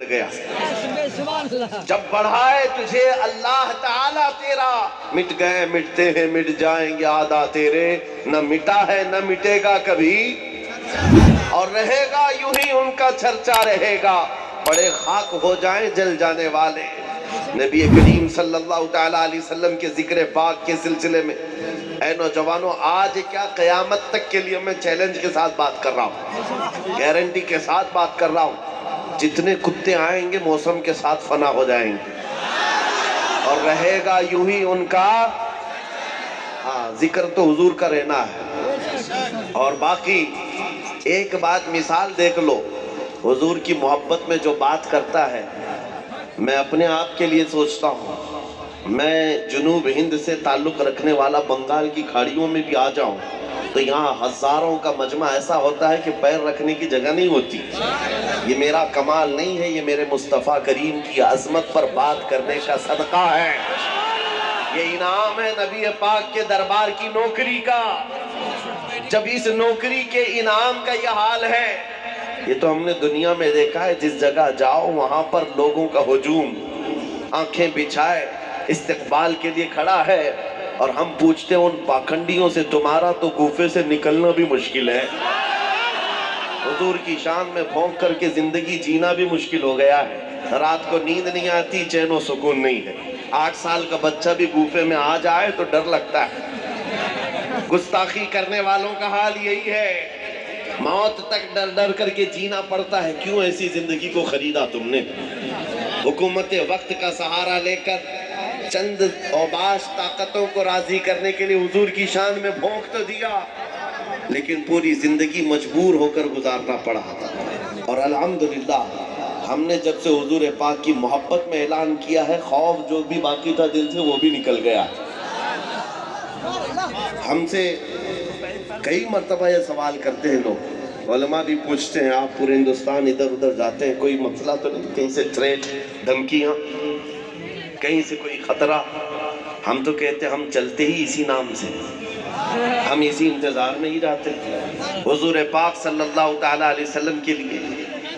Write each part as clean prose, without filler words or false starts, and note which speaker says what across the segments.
Speaker 1: گیا جب بڑھائے تجھے اللہ تعالیٰ تیرا، مٹ گئے مٹتے ہیں مٹ جائیں گے عادہ تیرے، نہ مٹا ہے نہ مٹے گا کبھی اور رہے گا یوں ہی ان کا چرچا رہے گا، بڑے خاک ہو جائیں جل جانے والے۔ نبی کریم صلی اللہ تعالیٰ علیہ وسلم کے ذکر پاک کے سلسلے میں اے نوجوانوں، آج کیا قیامت تک کے لیے میں چیلنج کے ساتھ بات کر رہا ہوں، گارنٹی کے ساتھ بات کر رہا ہوں، جتنے کتے آئیں گے موسم کے ساتھ فنا ہو جائیں گے اور رہے گا یوں ہی ان کا ذکر تو حضور کا رہنا ہے۔ اور باقی ایک بات مثال دیکھ لو، حضور کی محبت میں جو بات کرتا ہے، میں اپنے آپ کے لیے سوچتا ہوں، میں جنوب ہند سے تعلق رکھنے والا بنگال کی کھاڑیوں میں بھی آ جاؤں تو یہاں ہزاروں کا مجمع ایسا ہوتا ہے کہ پیر رکھنے کی جگہ نہیں ہوتی۔ یہ میرا کمال نہیں ہے، یہ میرے مصطفیٰ کریم کی عظمت پر بات کرنے کا صدقہ ہے، یہ انعام ہے نبی پاک کے دربار کی نوکری کا۔ جب اس نوکری کے انعام کا یہ حال ہے، یہ تو ہم نے دنیا میں دیکھا ہے، جس جگہ جاؤ وہاں پر لوگوں کا ہجوم، آنکھیں بچھائے استقبال کے لیے کھڑا ہے، اور ہم پوچھتے ہیں ان پاکھنڈیوں سے، تمہارا تو گوفے سے نکلنا بھی مشکل ہے۔ حضور کی شان میں بھونک کر کے زندگی جینا بھی مشکل ہو گیا ہے، رات کو نیند نہیں آتی، چین و سکون نہیں ہے۔ 8 سال کا بچہ بھی گوفے میں آ جائے تو ڈر لگتا ہے۔ گستاخی کرنے والوں کا حال یہی ہے، موت تک ڈر ڈر کر کے جینا پڑتا ہے۔ کیوں ایسی زندگی کو خریدا تم نے؟ حکومت وقت کا سہارا لے کر چند اوباش طاقتوں کو راضی کرنے کے لیے حضور کی شان میں بھونک تو دیا، لیکن پوری زندگی مجبور ہو کر گزارنا پڑا تھا۔ اور الحمدللہ ہم نے جب سے حضور پاک کی محبت میں اعلان کیا ہے، خوف جو بھی باقی تھا دل سے وہ بھی نکل گیا۔ ہم سے کئی مرتبہ یہ سوال کرتے ہیں لوگ، علماء بھی پوچھتے ہیں، آپ پورے ہندوستان ادھر ادھر جاتے ہیں، کوئی مسئلہ تو نہیں، کہیں سے تھریٹ، دھمکیاں، کہیں سے کوئی خطرہ؟ ہم تو کہتے ہیں ہم چلتے ہی اسی نام سے، ہم اسی انتظار میں ہی جاتے ہیں حضور پاک صلی اللہ تعالیٰ علیہ وسلم کے لیے۔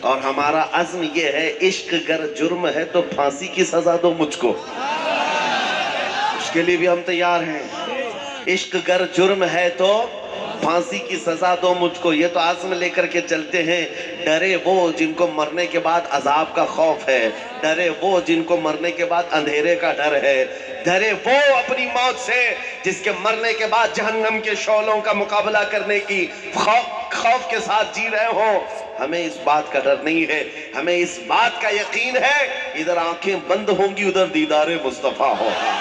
Speaker 1: اور ہمارا عزم یہ ہے، عشق گر جرم ہے تو پھانسی کی سزا دو مجھ کو، اس کے لیے بھی ہم تیار ہیں۔ عشق گر جرم ہے تو پھانسی کی سزا دو مجھ کو، یہ تو عزم لے کر کے چلتے ہیں۔ ڈرے وہ جن کو مرنے کے بعد عذاب کا خوف ہے، ڈرے وہ جن کو مرنے کے بعد اندھیرے کا ڈر ہے، ڈرے وہ اپنی موت سے جس کے مرنے کے بعد جہنم کے شعلوں کا مقابلہ کرنے کی خوف کے ساتھ جی رہے ہوں۔ ہمیں اس بات کا ڈر نہیں ہے، ہمیں اس بات کا یقین ہے، ادھر آنکھیں بند ہوں گی ادھر دیدار مصطفیٰ ہوگا۔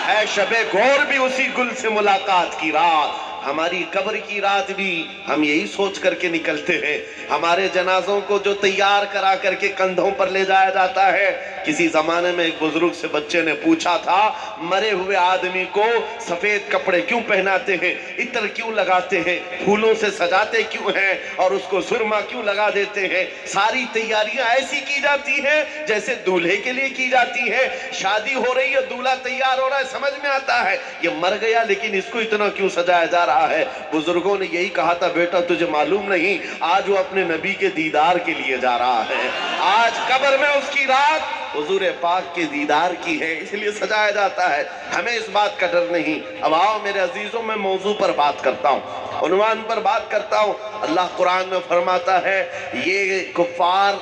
Speaker 1: ہے شب گور بھی اسی گل سے ملاقات کی رات، ہماری قبر کی رات بھی ہم یہی سوچ کر کے نکلتے ہیں۔ ہمارے جنازوں کو جو تیار کرا کر کے کندھوں پر لے جایا جاتا ہے، کسی زمانے میں ایک بزرگ سے بچے نے پوچھا تھا، مرے ہوئے آدمی کو سفید کپڑے کیوں پہناتے ہیں، عطر کیوں لگاتے ہیں، پھولوں سے سجاتے کیوں ہیں، اور اس کو سرما کیوں لگا دیتے ہیں؟ ساری تیاریاں ایسی کی جاتی ہیں جیسے دولہے کے لیے کی جاتی ہے۔ شادی ہو رہی ہے، دولہا تیار ہو رہا ہے، سمجھ میں آتا ہے یہ مر گیا لیکن اس کو اتنا کیوں سجایا جا رہا ہے۔ بزرگوں نے یہی کہا تھا، بیٹا تجھے معلوم نہیں، آج وہ اپنے نبی کے دیدار کے لیے جا رہا ہے، آج قبر میں اس کی رات حضور پاک کے دیدار کی ہے، اس لیے سجایا جاتا ہے۔ ہمیں اس بات کا ڈر نہیں۔ اب آؤ میرے عزیزوں، میں موضوع پر بات کرتا ہوں، عنوان پر بات کرتا ہوں۔ اللہ قرآن میں فرماتا ہے، یہ کفار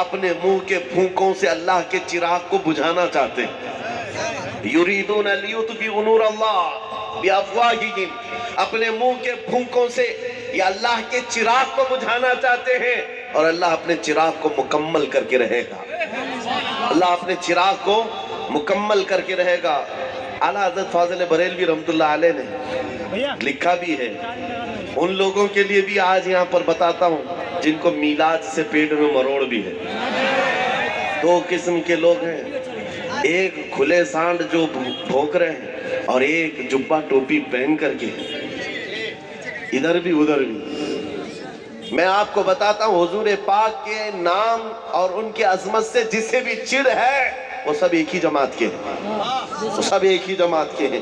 Speaker 1: اپنے منہ کے پھونکوں سے اللہ کے چراغ کو بجھانا چاہتے ہیں۔ یریدون لیطفئوا نور اللہ بافواہہم، اپنے منہ کے پھونکوں سے یہ اللہ کے چراغ کو بجھانا چاہتے ہیں، اور اللہ اپنے چراغ کو مکمل کر کے رہے گا۔ اللہ اپنے چراغ کو مکمل کر کے رہے گا۔ اعلیٰ حضرت فاضل بریلوی رحمت اللہ علیہ نے لکھا بھی ہے، ان لوگوں کے لیے بھی آج یہاں پر بتاتا ہوں جن کو میلاد سے پیٹ میں مروڑ بھی ہے۔ 2 قسم کے لوگ ہیں، ایک کھلے سانڈ جو بھونک رہے ہیں، اور ایک جبہ ٹوپی پہن کر کے ادھر بھی ادھر بھی۔ میں آپ کو بتاتا ہوں، حضور پاک کے نام اور ان کی عظمت سے جسے بھی چڑ ہے وہ سب ایک ہی جماعت کے ہیں، وہ سب ایک ہی جماعت کے ہیں۔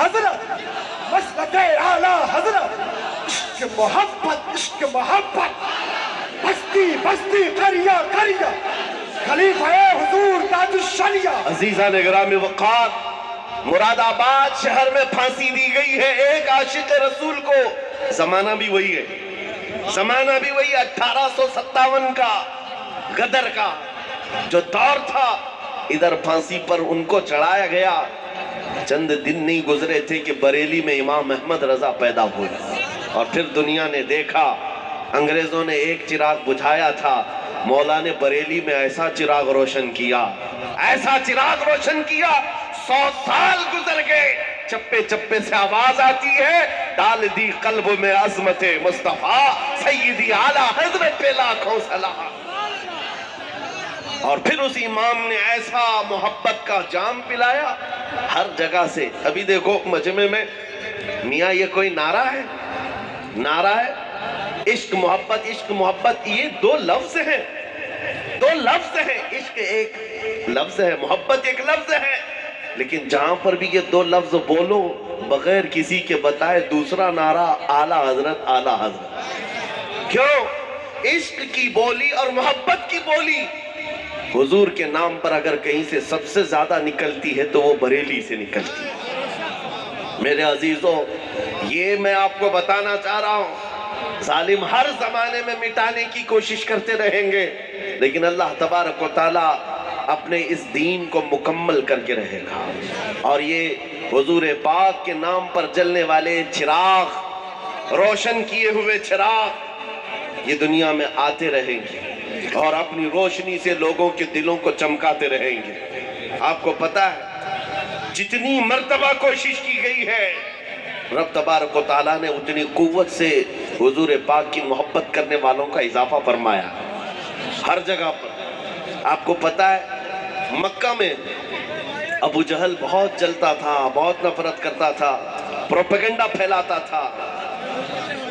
Speaker 2: حضرت مسلک اعلیٰ حضرت عشق محبت بستی بستی قریہ قریہ خلیفہ حضور تاج الشریعہ.
Speaker 1: عزیزان گرامی وقار، مراد آباد شہر میں پھانسی دی گئی ہے ایک عاشق رسول کو. زمانہ بھی وہی ہے، زمانہ بھی وہی 1857 کا غدر کا جو دور تھا. ادھر پھانسی پر ان کو چڑھایا گیا. چند دن نہیں گزرے تھے کہ بریلی میں امام احمد رضا پیدا ہوئے، اور پھر دنیا نے دیکھا انگریزوں نے ایک چراغ بجھایا تھا، مولا نے بریلی میں ایسا چراغ روشن کیا، ایسا چراغ روشن کیا. 100 سال گزر گئے، چپے چپے سے آواز آتی ہے، ڈال دی قلب میں عظمت مصطفیٰ سیدی اعلیٰ حضرت پہ لاکھوں سلام. اور پھر اس امام نے ایسا محبت کا جام پلایا ہر جگہ سے. ابھی دیکھو مجمع میں میاں یہ کوئی نعرہ ہے؟ نعرہ ہے عشق محبت. یہ دو لفظ ہیں، دو لفظ ہیں. عشق ایک لفظ ہے، محبت ایک لفظ ہے. لیکن جہاں پر بھی یہ دو لفظ بولو بغیر کسی کے بتائے دوسرا نعرہ اعلیٰ حضرت اعلیٰ حضرت. کیوں؟ عشق کی بولی اور محبت کی بولی حضور کے نام پر اگر کہیں سے سب سے زیادہ نکلتی ہے تو وہ بریلی سے نکلتی ہے. میرے عزیزوں، یہ میں آپ کو بتانا چاہ رہا ہوں، ظالم ہر زمانے میں مٹانے کی کوشش کرتے رہیں گے، لیکن اللہ تبارک و تعالیٰ اپنے اس دین کو مکمل کر کے رہے گا. اور یہ حضور پاک کے نام پر جلنے والے چراغ، روشن کیے ہوئے چراغ، یہ دنیا میں آتے رہیں گے اور اپنی روشنی سے لوگوں کے دلوں کو چمکاتے رہیں گے. آپ کو پتہ ہے جتنی مرتبہ کوشش کی گئی ہے، رب تبارک و تعالیٰ نے اتنی قوت سے حضور پاک کی محبت کرنے والوں کا اضافہ فرمایا ہر جگہ پر. آپ کو پتہ ہے مکہ میں ابو جہل بہت جلتا تھا، بہت نفرت کرتا تھا، پروپیگنڈا پھیلاتا تھا.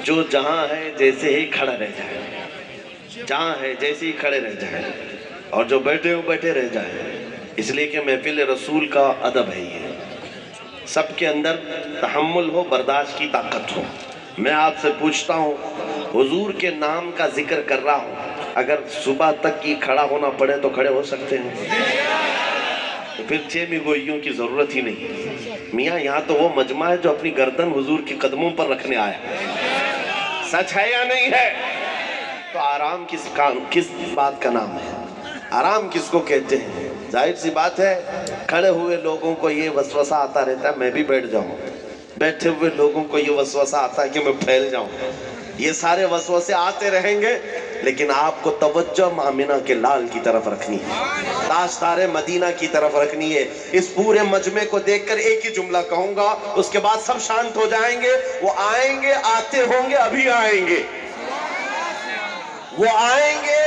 Speaker 1: جو جہاں ہے جیسے ہی کھڑا رہ جائے، جہاں ہے جیسے ہی کھڑے رہ جائیں، اور جو بیٹھے ہو بیٹھے رہ جائیں. اس لیے کہ محفل رسول کا ادب ہے یہ، سب کے اندر تحمل ہو، برداشت کی طاقت ہو. میں آپ سے پوچھتا ہوں، حضور کے نام کا ذکر کر رہا ہوں، اگر صبح تک کی کھڑا ہونا پڑے تو کھڑے ہو سکتے ہیں؟ تو پھر 6 گوئیوں کی ضرورت ہی نہیں. میاں یہاں تو وہ مجمع ہے جو اپنی گردن حضور کے قدموں پر رکھنے آیا. سچ ہے یا نہیں ہے؟ تو آرام کس بات کا نام ہے؟ آرام کس کو کہتے ہیں؟ ظاہر سی بات ہے کھڑے ہوئے لوگوں کو یہ وسوسہ آتا رہتا ہے میں بھی بیٹھ جاؤں، بیٹھے ہوئے لوگوں کو یہ وسوسہ آتا ہے کہ میں پھیل جاؤں. یہ سارے وسوسے آتے رہیں گے، لیکن آپ کو توجہ آمنہ کے لال کی طرف رکھنی ہے، تاجدار مدینہ کی طرف رکھنی ہے. اس پورے مجمع کو دیکھ کر ایک ہی جملہ کہوں گا، اس کے بعد سب شانت ہو جائیں گے. وہ آئیں گے، آتے ہوں گے، ابھی آئیں گے. وہ آئیں گے،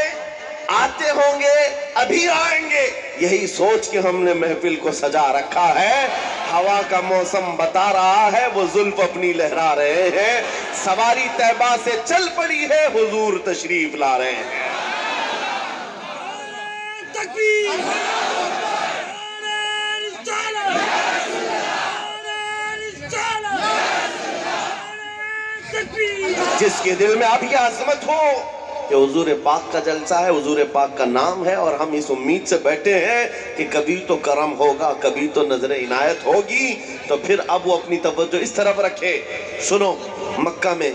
Speaker 1: آتے ہوں گے، ابھی آئیں گے. یہی سوچ کے ہم نے محفل کو سجا رکھا ہے. ہوا کا موسم بتا رہا ہے، وہ زلف اپنی لہرا رہے ہیں. سواری طیبہ سے چل پڑی ہے، حضور تشریف لا رہے ہیں. جس کے دل میں اب یہ عظمت ہو کہ حضور پاک کا جلسہ ہے، حضور پاک کا نام ہے، اور ہم اس امید سے بیٹھے ہیں کہ کبھی تو کرم ہوگا، کبھی تو نظر عنایت ہوگی، تو پھر اب وہ اپنی توجہ اس طرف رکھے. سنو، مکہ میں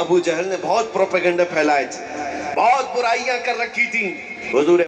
Speaker 1: ابو جہل نے بہت پروپیگنڈے پھیلائے تھے، بہت برائیاں کر رکھی تھی. حضور